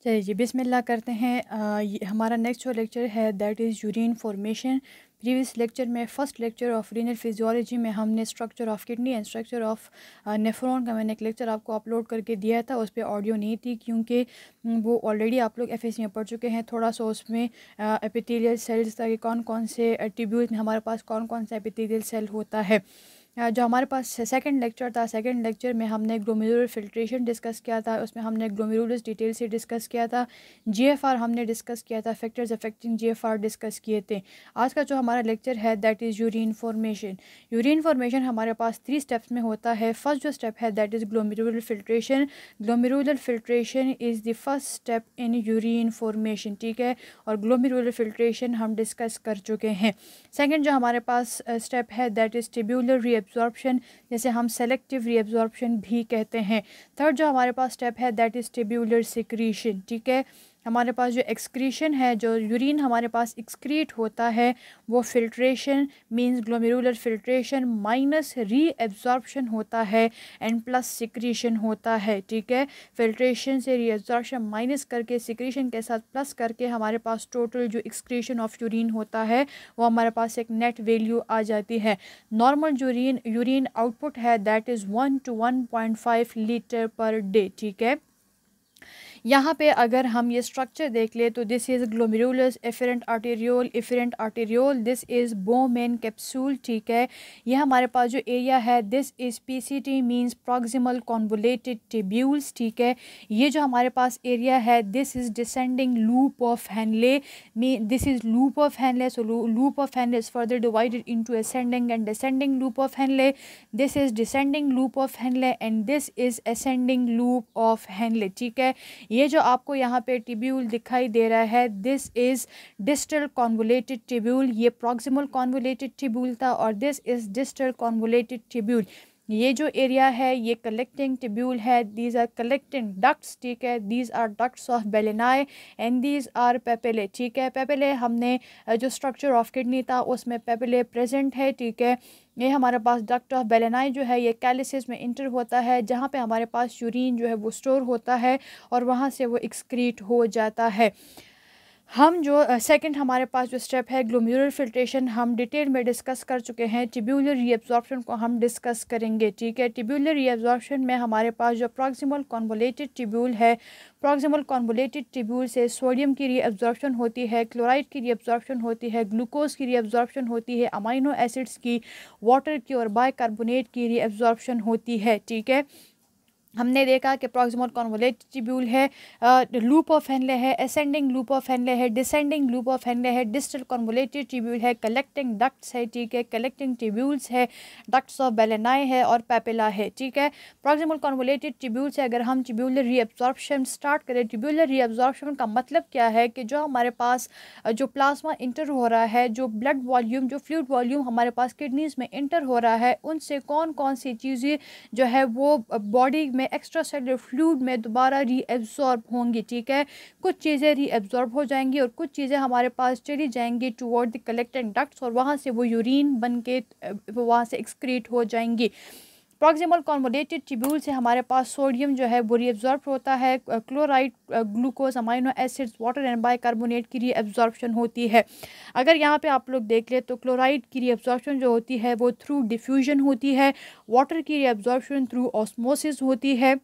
चलिए जी बिस्मिल्लाह करते हैं। हमारा नेक्स्ट जो लेक्चर है that is urine formation. Previous lecture में first lecture of renal physiology में हमने structure of kidney and structure of nephron का मैंने एक लेक्चर आपको अपलोड करके दिया था। उस पर ऑडियो नहीं थी क्योंकि वो ऑलरेडी आप लोग एफएससी में पढ़ चुके हैं। थोड़ा सा उसमें एपिथेलियल सेल्स था कि कौन कौन से ट्यूब्यूल्स में हमारे पास कौन कौन सा एपिथेलियल सेल होता है। जो हमारे पास सेकंड लेक्चर था, सेकंड लेक्चर में हमने ग्लोमेरुलर फिल्ट्रेशन डिस्कस किया था। उसमें हमने ग्लोमेरुलस डिटेल से डिस्कस किया था। जीएफआर हमने डिस्कस किया था, फैक्टर्स अफेक्टिंग जीएफआर डिस्कस किए थे। आज का जो हमारा लेक्चर है that is urine formation. Urine formation हमारे पास 3 स्टेप्स में होता है। फर्स्ट जो स्टेप है that is glomerular filtration. Glomerular filtration is the first step in urine formation, ठीक है। और ग्लोमेरुलर फिल्ट्रेशन हम डिस्कस कर चुके हैं। सेकेंड जो हमारे पास स्टेप है दैट इज़ ट्यूब्यूलर रीअब्जॉर्प्शन, जैसे हम सेलेक्टिव रीअब्जॉर्प्शन भी कहते हैं। थर्ड जो हमारे पास स्टेप है दैट इज़ ट्यूब्यूलर सिक्रीशन, ठीक है। हमारे पास जो एक्सक्रीशन है, जो यूरिन हमारे पास एक्सक्रीट होता है, वो filtration means glomerular filtration minus reabsorption होता है एंड प्लस सिक्रीशन होता है, ठीक है। फिल्ट्रेशन से रीअब्जॉर्प्शन माइनस करके सिक्रीशन के साथ प्लस करके हमारे पास टोटल जो एक्सक्रीशन ऑफ यूरिन होता है वो हमारे पास एक नेट वैल्यू आ जाती है। नॉर्मल जो यूरिन आउटपुट है that is 1 to 1.5 litre per day, ठीक है। यहाँ पे अगर हम ये स्ट्रक्चर देख ले तो this is glomerulus efferent arteriole, this is Bowman capsule, ठीक है। ये हमारे पास जो एरिया है this is PCT means proximal convoluted tubules, ठीक है। ये जो हमारे पास एरिया है this is descending loop of Henle, this is loop of Henle, so loop of Henle is further divided into ascending and descending loop of Henle, this is descending loop of Henle and this is ascending loop of Henley, ठीक है। ये जो आपको यहाँ पे tubule दिखाई दे रहा है this is distal convoluted tubule, ये प्रॉक्सिमल कॉन्वोलेटेड ट्यूब्यूल था और this is distal convoluted tubule. ये जो एरिया है ये कलेक्टिंग ट्यूब्यूल है, दीज आर कलेक्टिंग डक्ट्स, ठीक है। These are ducts of Bellini and these are papillae, ठीक है। पेपिले हमने जो स्ट्रक्चर ऑफ किडनी था उसमें पेपिले प्रेजेंट है, ठीक है। ये हमारे पास डक्ट ऑफ बेलेनाई जो है ये कैलिसिस में इंटर होता है जहाँ पे हमारे पास यूरिन जो है वो स्टोर होता है और वहाँ से वो एक्सक्रीट हो जाता है। हम जो सेकंड हमारे पास जो स्टेप है ग्लोमेरुलर फिल्ट्रेशन हम डिटेल में डिस्कस कर चुके हैं। ट्यूब्यूलर रीअब्जॉर्प्शन को हम डिस्कस करेंगे, ठीक है। ट्यूब्यूलर रीअब्जॉर्प्शन में हमारे पास जो प्रॉक्सिमल कॉन्वोलेटेड ट्यूब्यूल है, प्रॉक्सिमल कॉन्वोलेटेड ट्यूब्यूल से सोडियम की रीअब्जॉर्प्शन होती है, क्लोराइड की रीअब्जॉर्प्शन होती है, ग्लूकोज की रीअब्जॉर्प्शन होती है, अमाइनो एसिड्स की, वाटर की और बाइकार्बोनेट की रीअब्जॉर्प्शन होती है, ठीक है। हमने देखा कि प्रॉक्सिमल कॉन्वोलेटेड ट्यूब्यूल है, लूप ऑफ हेनले है, असेंडिंग लूप ऑफ हेनले है, डिसेंडिंग लूप ऑफ हेनले है, डिस्टल कॉन्वोलेटेड ट्यूब्यूल है, कलेक्टिंग डक्ट्स है, ठीक है, कलेक्टिंग ट्यूब्यूल्स है, डक्ट्स ऑफ बेलेनाई है और पेपिला है, ठीक है। प्रॉक्सिमल कॉन्वोलेटेड ट्यूब्यूल से अगर हम ट्यूब्यूलर रीअब्जॉर्प्शन स्टार्ट करें, ट्यूब्यूलर रीअब्जॉर्प्शन का मतलब क्या है कि जो हमारे पास जो प्लाज्मा इंटर हो रहा है, जो ब्लड वॉल्यूम, जो फ्लूइड वॉल्यूम हमारे पास किडनीज में इंटर हो रहा है, उनसे कौन कौन सी चीज़ें जो है वो बॉडी में एक्स्ट्रा सेलुलर फ्लूइड में दोबारा रीएब्जॉर्ब होंगी, ठीक है। कुछ चीज़ें रीएब्जॉर्ब हो जाएंगी और कुछ चीज़ें हमारे पास चली जाएंगी टुवर्ड द कलेक्टिंग डक्ट्स और वहाँ से वो यूरिन बन के वहाँ से एक्सक्रीट हो जाएंगी। प्रॉक्सिमल कॉन्वोलेटेड ट्यूब्यूल से हमारे पास सोडियम जो है वो रीअब्जॉर्ब होता है, chloride, glucose, amino acids, water and bicarbonate की रीअब्जॉर्प्शन होती है। अगर यहाँ पे आप लोग देख ले तो क्लोराइड की रीअब्जॉर्प्शन जो होती है वो थ्रू डिफ्यूजन होती है, वाटर की रीअब्जॉर्प्शन थ्रू ऑस्मोसिस होती है,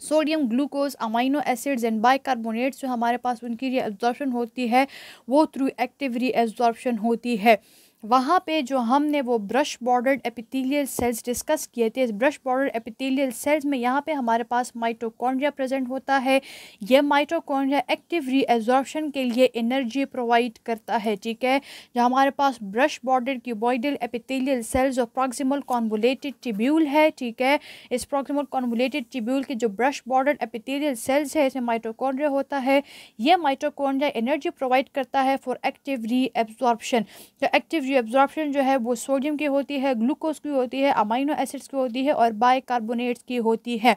sodium, glucose, amino acids and bicarbonates जो हमारे पास उनकी रीअब्जॉर्प्शन होती है वो थ्रू एक्टिव रीअब्जॉर्प्शन होती है। वहाँ पे जो हमने वो brush bordered epithelial cells discuss किए थे, इस ब्रश बॉर्डर्ड एपिथेलियल सेल्स में यहाँ पे हमारे पास माइटोकॉन्ड्रिया प्रेजेंट होता है। यह माइटोकॉन्ड्रिया एक्टिव रीअब्जॉर्प्शन के लिए एनर्जी प्रोवाइड करता है, ठीक है। जो हमारे पास brush bordered cuboidal epithelial cells और प्रॉक्सिमल कॉन्वोलेटेड ट्यूब्यूल है, ठीक है। इस प्रॉक्सिमल कॉन्वोलेटेड ट्यूब्यूल के जो ब्रश बॉर्डर्ड एपिथेलियल सेल्स है इसमें माइटोकॉन्ड्रिया होता है। यह माइटोकॉन्ड्रिया एनर्जी प्रोवाइड करता है फॉर एक्टिव रीअब्जॉर्प्शन। तो एक्टिव रीअब्जॉर्प्शन जो है वो सोडियम की होती है, ग्लूकोज की होती है, अमाइनो एसिड्स की होती है और बाइकार्बोनेट्स की होती है।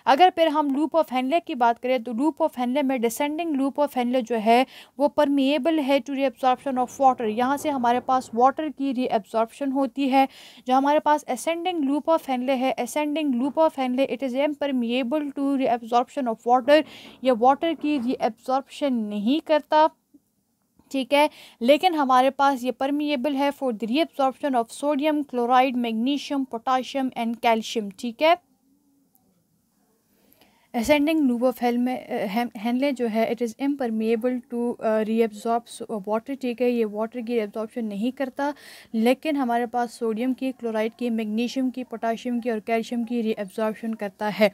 अगर फिर हम लूप ऑफ हेनले की बात करें तो लूप ऑफ हेनले में डिसेंडिंग लूप ऑफ हेनले जो है वो परमिएबल है टू रीअब्जॉर्प्शन ऑफ वाटर। यहाँ से हमारे पास वाटर की रीअब्जॉर्प्शन होती है। जो हमारे पास असेंडिंग लूप ऑफ हेनले है, ascending loop of Henle it is impermeable to reabsorption of water. ये वाटर की रीअब्जॉर्प्शन नहीं करता, ठीक है, लेकिन हमारे पास ये परमिएबल है for the reabsorption of sodium, chloride, magnesium, potassium and calcium, ठीक है। असेंडिंग लूप ऑफ हेनले जो है it is impermeable to reabsorb water, ठीक है, ये वाटर की रीअब्जॉर्प्शन नहीं करता, लेकिन हमारे पास सोडियम की, क्लोराइड की, मैग्नीशियम की, पोटाशियम की और कैल्शियम की रीअब्जॉर्प्शन करता है।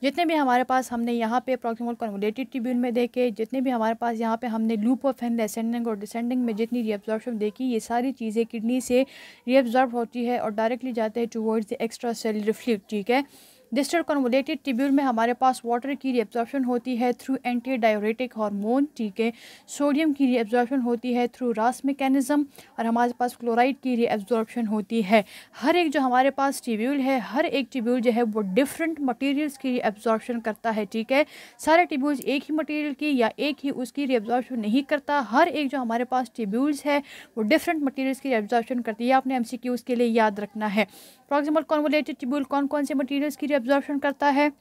जितने भी हमारे पास हमने यहाँ पे प्रॉक्सिमल कन्वोलेटेड ट्यूब्यूल में देखे, जितने भी हमारे पास यहाँ पे हमने लूप ऑफ हेनले असेंडिंग और डिसेंडिंग में जितनी रीअब्जॉर्प्शन देखी, ये सारी चीज़ें किडनी से रीअब्जॉर्ब होती है और डायरेक्टली जाते हैं towards the extra cellular fluid, ठीक है। डिस्टल कन्वोलेटेड ट्यूब्यूल में हमारे पास वाटर की रीअब्जॉर्प्शन होती है थ्रू एंटी डाययूरेटिक हार्मोन, ठीक है। सोडियम की रीअब्जॉर्प्शन होती है थ्रू रास मैकेनिज्म और हमारे पास क्लोराइड की रीअब्जॉर्प्शन होती है। हर एक जो हमारे पास ट्यूब्यूल है, हर एक ट्यूब्यूल जो है वो डिफरेंट मटेरियल्स की रीअब्जॉर्प्शन करता है, ठीक है। सारे ट्यूब्यूल्स एक ही मटेरियल की या एक ही उसकी रीअब्जॉर्प्शन नहीं करता। हर एक जो हमारे पास ट्यूब्यूल्स है वो डिफरेंट मटेरियल्स की रीअब्जॉर्प्शन करती है। आपने एमसीक्यूज़ के लिए याद रखना है। प्रॉक्सिमल कन्वोलेटेड ट्यूब्यूल कौन कौन से मटेरियल्स की रीअब्जॉर्प्शन करता है?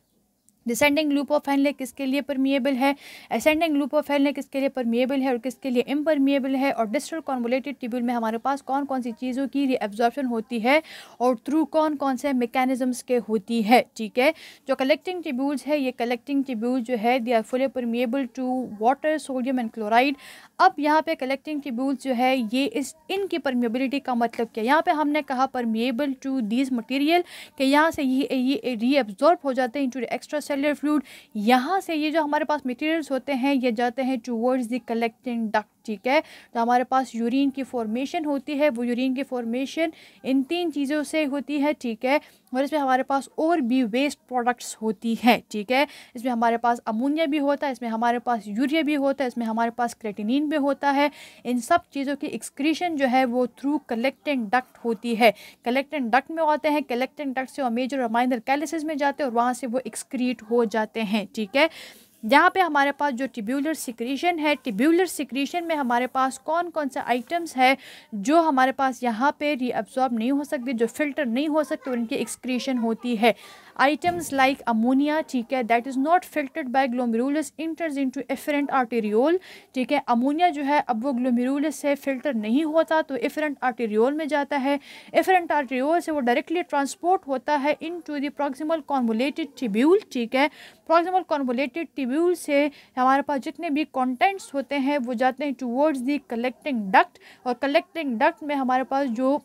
डिसेंडिंग लूप ऑफ हेनले किसके लिए परमिएबल है, असेंडिंग लूप ऑफ हेनले किसके लिए परमिएबल है और किसके लिए इम्परमिएबल है, और डिस्टल कन्वोलेटेड ट्यूब्यूल में हमारे पास कौन कौन सी चीज़ों की रीअब्जॉर्प्शन होती है और थ्रू कौन कौन से मैकेनिज्म्स के होती है, ठीक है। जो कलेक्टिंग ट्यूब्यूल्स है, ये कलेक्टिंग ट्यूब्यूल जो है they are fully permeable to water, sodium and chloride. अब यहाँ पे कलेक्टिंग ट्यूब्यूल्स जो है ये इनकी परमिएबिलिटी का मतलब क्या, यहाँ पे हमने कहा परमिएबल टू दीज मटीरियल कि यहाँ से ये रीअब्जॉर्ब हो जाते हैं टू एक्स्ट्रा सेलुलर फ्लूइड। यहाँ से ये जो हमारे पास मटेरियल्स होते हैं ये जाते हैं टूवर्ड्स द कलेक्टिंग डक्ट, ठीक है। तो हमारे पास यूरिन की फॉर्मेशन होती है, वो यूरिन की फॉर्मेशन इन तीन चीज़ों से होती है, ठीक है। और इसमें हमारे पास और भी वेस्ट प्रोडक्ट्स होती है, ठीक है। इसमें हमारे पास अमोनिया भी होता है, इसमें हमारे पास यूरिया भी होता है, इसमें हमारे पास क्रेटिनिन भी होता है। इन सब चीज़ों की एक्सक्रीशन जो है वो थ्रू कलेक्टिंग डक्ट होती है। कलेक्टिंग डक्ट में आते हैं, कलेक्टिंग डक्ट से मेजर और माइनर कैलिसेस में जाते हैं और वहाँ से वो एक्सक्रीट हो जाते हैं, ठीक है। यहाँ पे हमारे पास जो ट्यूब्यूलर सिक्रीशन है, ट्यूब्यूलर सिक्रीशन में हमारे पास कौन कौन से आइटम्स है जो हमारे पास यहाँ पे रीअब्जॉर्ब नहीं हो सकते, जो फिल्टर नहीं हो सकते और इनकी एक्सक्रीशन होती है। आइटम्स लाइक अमोनिया, ठीक है, that is not filtered by glomerulus, enters into efferent arteriole, ठीक है। अमोनिया जो है अब वो ग्लोमेरुलस से फिल्टर नहीं होता तो एफरेंट आर्टेरियोल में जाता है। एफरेंट आर्टेरियोल से वो डायरेक्टली ट्रांसपोर्ट होता है into the proximal convoluted tubule, ठीक है। प्रॉक्सिमल कन्वोलेटेड ट्यूब्यूल से हमारे पास जितने भी कंटेंट्स होते हैं वो जाते हैं टुवर्ड्स द कलेक्टिंग डक्ट, और कलेक्टिंग डक्ट में हमारे पास जो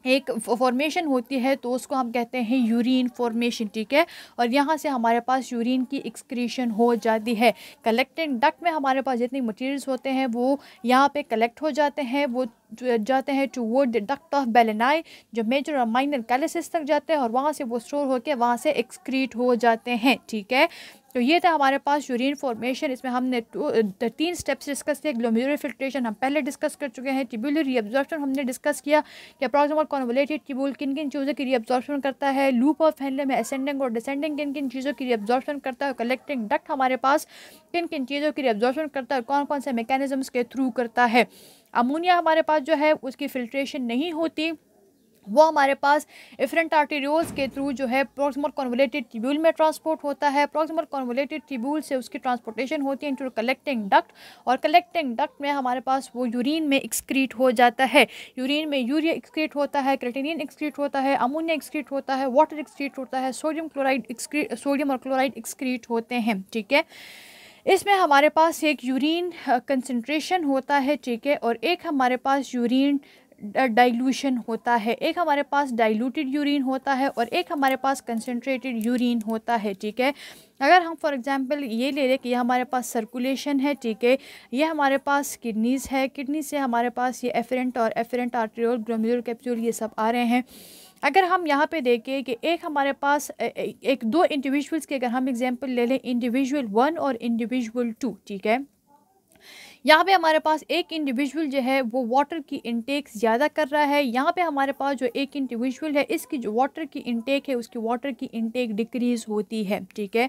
एक फॉर्मेशन होती है तो उसको हम कहते हैं यूरिन फॉर्मेशन, ठीक है। और यहाँ से हमारे पास यूरिन की एक्सक्रीशन हो जाती है। कलेक्टिंग डक्ट में हमारे पास जितने मटेरियल्स होते हैं वो यहाँ पे कलेक्ट हो जाते हैं, वो जाते हैं टुवर्ड द डक्ट ऑफ बेलेनाई जो मेजर और माइनर कैलिसिस तक जाते हैं और वहाँ से वो स्टोर होकर वहाँ से एक्सक्रीट हो जाते हैं, ठीक है। तो ये था हमारे पास यूरिन फॉर्मेशन। इसमें हमने 3 स्टेप्स डिस्कस किए। ग्लोमेरुलर फिल्ट्रेशन हम पहले डिस्कस कर चुके हैं। ट्यूब्यूलर रीअब्जॉर्प्शन हमने डिस्कस किया कि प्रॉक्सिमल कन्वोलेटेड ट्यूब्यूल किन किन चीज़ों की रीअब्जॉर्प्शन करता है, लूप ऑफ हेनले में असेंडिंग और डिसेंडिंग किन किन चीज़ों की रीअब्जॉर्प्शन करता है, कलेक्टिंग डक्ट हमारे पास किन किन चीज़ों की रीअब्जॉर्प्शन करता है, कौन कौन से मैकेनिज्म्स के थ्रू करता है। अमोनिया हमारे पास जो है उसकी फिल्ट्रेशन नहीं होती, वो हमारे पास एफरेंट आर्टेरियोल्स के थ्रू जो है प्रॉक्सिमल कन्वोलेटेड ट्यूब्यूल में ट्रांसपोर्ट होता है। प्रॉक्सिमल कन्वोलेटेड ट्यूब्यूल से उसकी ट्रांसपोर्टेशन होती है इनटू कलेक्टिंग डक्ट, और कलेक्टिंग डक्ट में हमारे पास वो यूरिन में एक्सक्रीट हो जाता है। यूरिन में यूरिया एक्सक्रीट होता है, क्रेटिनिन एक्सक्रीट होता है, अमोनिया एक्सक्रीट होता है, वाटर एक्सक्रीट होता है, सोडियम और क्लोराइड एक्सक्रीट होते हैं, ठीक है। इसमें हमारे पास एक यूरिन कंसंट्रेशन होता है, ठीक है, और एक हमारे पास यूरिन डाइल्यूशन होता है। एक हमारे पास डाइल्यूटेड यूरिन होता है और एक हमारे पास कंसंट्रेटेड यूरिन होता है, ठीक है। अगर हम फॉर एग्जांपल ये ले लें कि ये हमारे पास सर्कुलेशन है, ठीक है, ये हमारे पास किडनीज़ है, किडनी से हमारे पास ये एफरेंट और एफरेंट आर्टेरियोल, ग्लोमेरुलर कैप्सूल ये सब आ रहे हैं। अगर हम यहाँ पे देखें कि एक हमारे पास एक दो इंडिविजुअल्स की अगर हम एग्जांपल ले लें, इंडिविजुअल 1 और इंडिविजुअल 2, ठीक है। यहाँ पे हमारे पास एक इंडिविजुअल जो है वो वाटर की इंटेक ज़्यादा कर रहा है, यहाँ पे हमारे पास जो एक इंडिविजुअल है इसकी जो वाटर की इंटेक है उसकी वाटर की इंटेक डिक्रीज़ होती है, ठीक है।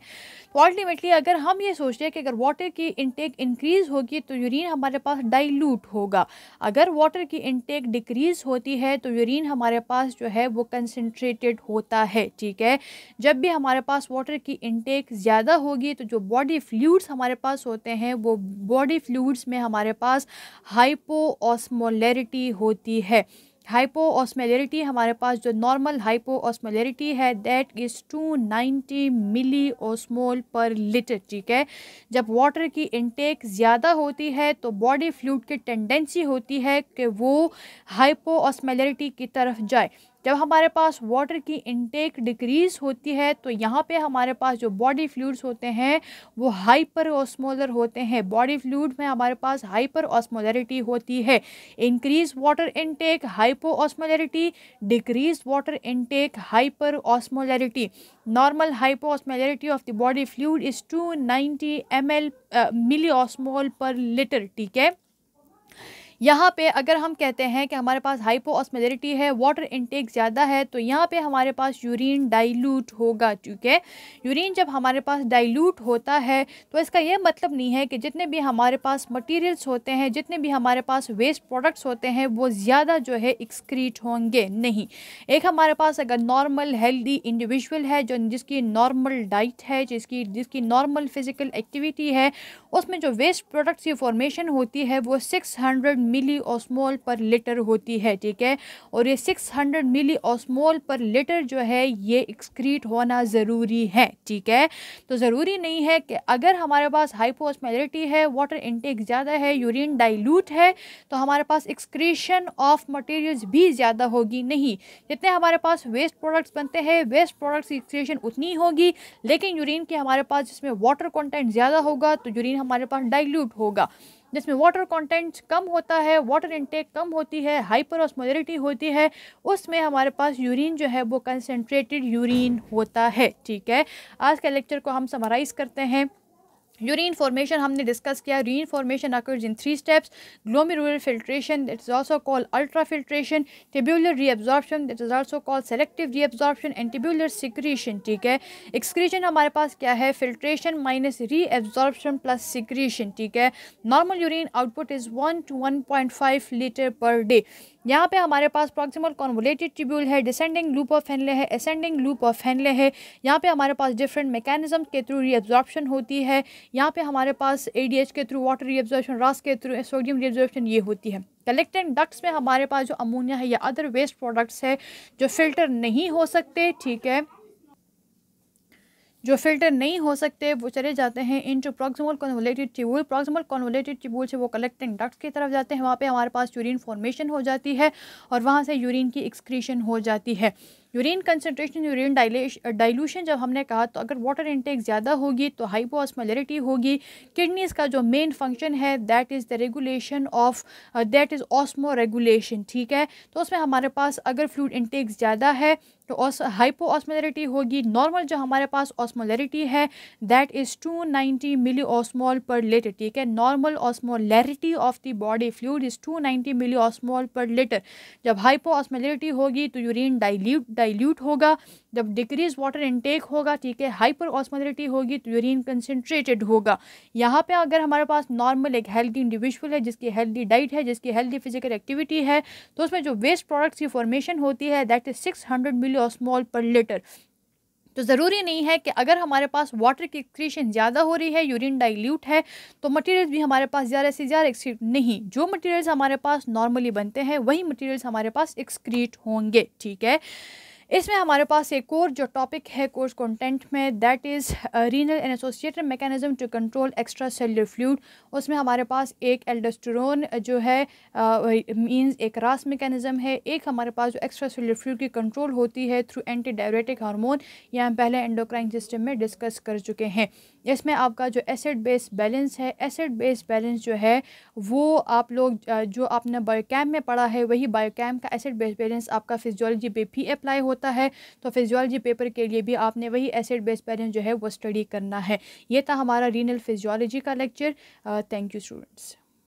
तो अल्टीमेटली अगर हम ये सोचते हैं कि अगर वाटर की इंटेक इंक्रीज़ होगी तो यूरिन हमारे पास डाइल्यूट होगा, अगर वाटर की इंटेक डिक्रीज़ होती है तो यूरिन हमारे पास जो है वो कंसनट्रेटेड होता है, ठीक है। जब भी हमारे पास वाटर की इंटेक ज़्यादा होगी तो जो बॉडी फ्लूइड्स हमारे पास होते हैं वो बॉडी फ्लूइड्स में हमारे पास हाइपोऑस्मोलैरिटी होती है। हाइपोऑस्मोलैरिटी हमारे पास जो नॉर्मल हाइपोऑस्मोलैरिटी है that is 290 milli osmole per litre, ठीक है। जब वाटर की इंटेक ज़्यादा होती है तो बॉडी फ्लूइड की टेंडेंसी होती है कि वो हाइपोऑस्मोलैरिटी की तरफ जाए। जब हमारे पास वाटर की इंटेक डिक्रीज़ होती है तो यहाँ पे हमारे पास जो बॉडी फ्लूइड्स होते हैं वो हाइपर ऑस्मोलर होते हैं, बॉडी फ्लूइड में हमारे पास हाइपर ऑस्मोलैरिटी होती है। Increase water intake hypo osmolarity, decrease water intake hyper osmolarity. Normal hypo osmolarity of the body fluid is 290 ml milli osmole per litre, ठीक है। यहाँ पे अगर हम कहते हैं कि हमारे पास हाइपोऑस्मोलैरिटी है, वाटर इनटेक ज़्यादा है, तो यहाँ पे हमारे पास यूरिन डाइल्यूट होगा, ठीक है। यूरिन जब हमारे पास डाइल्यूट होता है तो इसका यह मतलब नहीं है कि जितने भी हमारे पास मटेरियल्स होते हैं, जितने भी हमारे पास वेस्ट प्रोडक्ट्स होते हैं वो ज़्यादा जो है एक्सक्रीट होंगे, नहीं। एक हमारे पास अगर नॉर्मल हेल्दी इंडिविजुअल है जो जिसकी नॉर्मल डाइट है, जिसकी नॉर्मल फिजिकल एक्टिविटी है, उसमें जो वेस्ट प्रोडक्ट्स की फॉर्मेशन होती है वो 600 मिली ऑस्मोल पर लीटर होती है, ठीक है। और ये 600 मिली ऑस्मोल पर लीटर जो है ये एक्सक्रीट होना ज़रूरी है, ठीक है। तो ज़रूरी नहीं है कि अगर हमारे पास हाइपोऑस्मोलैरिटी है, वाटर इनटेक ज़्यादा है, यूरिन डाइल्यूट है, तो हमारे पास एक्सक्रीशन ऑफ मटेरियल्स भी ज़्यादा होगी, नहीं। जितने हमारे पास वेस्ट प्रोडक्ट्स बनते हैं वेस्ट प्रोडक्ट्स की एक्सक्रीशन उतनी होगी, लेकिन यूरिन के हमारे पास जिसमें वाटर कंटेंट ज़्यादा होगा तो यूरिन हमारे पास डाइल्यूट होगा। जिसमें वाटर कंटेंट कम होता है, वाटर इनटेक कम होती है, हाइपर ऑस्मोलैरिटी होती है, उसमें हमारे पास यूरिन जो है वो कंसनट्रेटेड यूरिन होता है, ठीक है। आज के लेक्चर को हम समराइज करते हैं। यूरिन फॉर्मेशन हमने डिस्कस किया। Urine formation occurs in 3 steps: glomerular filtration, that is also called ultra filtration; tubular reabsorption, that is also called selective reabsorption; and tubular secretion, ठीक है। एक्सक्रीशन हमारे पास क्या है? Filtration minus reabsorption plus secretion, ठीक है। Normal urine output is 1 to 1.5 litre per day. यहाँ पे हमारे पास प्रॉक्सिमल कॉन्वोलेटेड ट्यूब्यूल है, डिसेंडिंग लूप ऑफ हेनले है, असेंडिंग लूप ऑफ हेनले है। यहाँ पे हमारे पास डिफरेंट मैकेनिज्म के थ्रू रीअब्जॉर्प्शन होती है। यहाँ पे हमारे पास एडीएच के थ्रू वाटर रीअब्जॉर्प्शन, रास के थ्रू सोडियम रीअब्जॉर्प्शन ये होती है। कलेक्टिंग डक्ट्स में हमारे पास जो अमोनिया है या अदर वेस्ट प्रोडक्ट्स है जो फिल्टर नहीं हो सकते, ठीक है, जो फिल्टर नहीं हो सकते वो चले जाते हैं into proximal convoluted tubule. Proximal convoluted tubule से वो कलेक्टिंग डक्ट्स की तरफ जाते हैं, वहाँ पे हमारे पास यूरिन फॉर्मेशन हो जाती है और वहाँ से यूरिन की एक्सक्रीशन हो जाती है। यूरिन कंसनट्रेशन, यूरिन डाइल्यूशन जब हमने कहा तो अगर वाटर इनटेक ज़्यादा होगी तो हाइपोऑस्मोलैरिटी होगी। किडनीज़ का जो मेन फंक्शन है that is the regulation of that is osmo regulation, ठीक है। तो उसमें हमारे पास अगर फ्लूइड इनटेक ज़्यादा है तो हाइपोऑस्मोलैरिटी होगी। नॉर्मल जो हमारे पास ऑस्मोलैरिटी है that is 290 milli osmole per litre, ठीक है। Normal osmolarity of the body fluid is 290 milli osmole per litre. जब हाइपोऑस्मोलैरिटी होगी तो यूरिन डाइल्यूट होगा। जब डिक्रीज वाटर इनटेक होगा, ठीक है, हाइपर ऑस्मोलैरिटी होगी तो यूरिन कंसनट्रेटेड होगा। यहाँ पे अगर हमारे पास नॉर्मल एक हेल्दी इंडिविजुअल है जिसकी हेल्दी डाइट है, जिसकी हेल्दी फिजिकल एक्टिविटी है, तो उसमें जो वेस्ट प्रोडक्ट्स की फॉर्मेशन होती है that is 600 milli osmole per litre. तो ज़रूरी नहीं है कि अगर हमारे पास वाटर की एक्सक्रीशन ज़्यादा हो रही है, यूरिन डाइल्यूट है, तो मटेरियल्स भी हमारे पास ज़्यादा से ज़्यादा एक्सक्रीट नहीं। जो मटेरियल्स हमारे पास नॉर्मली बनते हैं वही मटेरियल्स हमारे पास एक्सक्रीट होंगे, ठीक है। इसमें हमारे पास एक और जो टॉपिक है कोर्स कंटेंट में that is renal and associated mechanism to control extracellular fluid. उसमें हमारे पास एक एल्डोस्टेरोन जो है मींस एक रास मैकेनिज्म है, एक हमारे पास जो एक्स्ट्रा सेलुलर फ्लूइड की कंट्रोल होती है थ्रू एंटी डायरेटिक हार्मोन, ये हम पहले एंडोक्राइन सिस्टम में डिस्कस कर चुके हैं। इसमें आपका जो एसिड बेस बैलेंस है, एसिड बेस बैलेंस जो है वो आप लोग जो आपने बायोकेम में पढ़ा है वही बायोकेम का एसिड बेस बैलेंस आपका फिजियोलॉजी पे भी अप्लाई होता है। तो फिजियोलॉजी पेपर के लिए भी आपने वही एसिड बेस बैलेंस जो है वो स्टडी करना है। ये था हमारा रीनल फिजियोलॉजी का लेक्चर। Thank you students.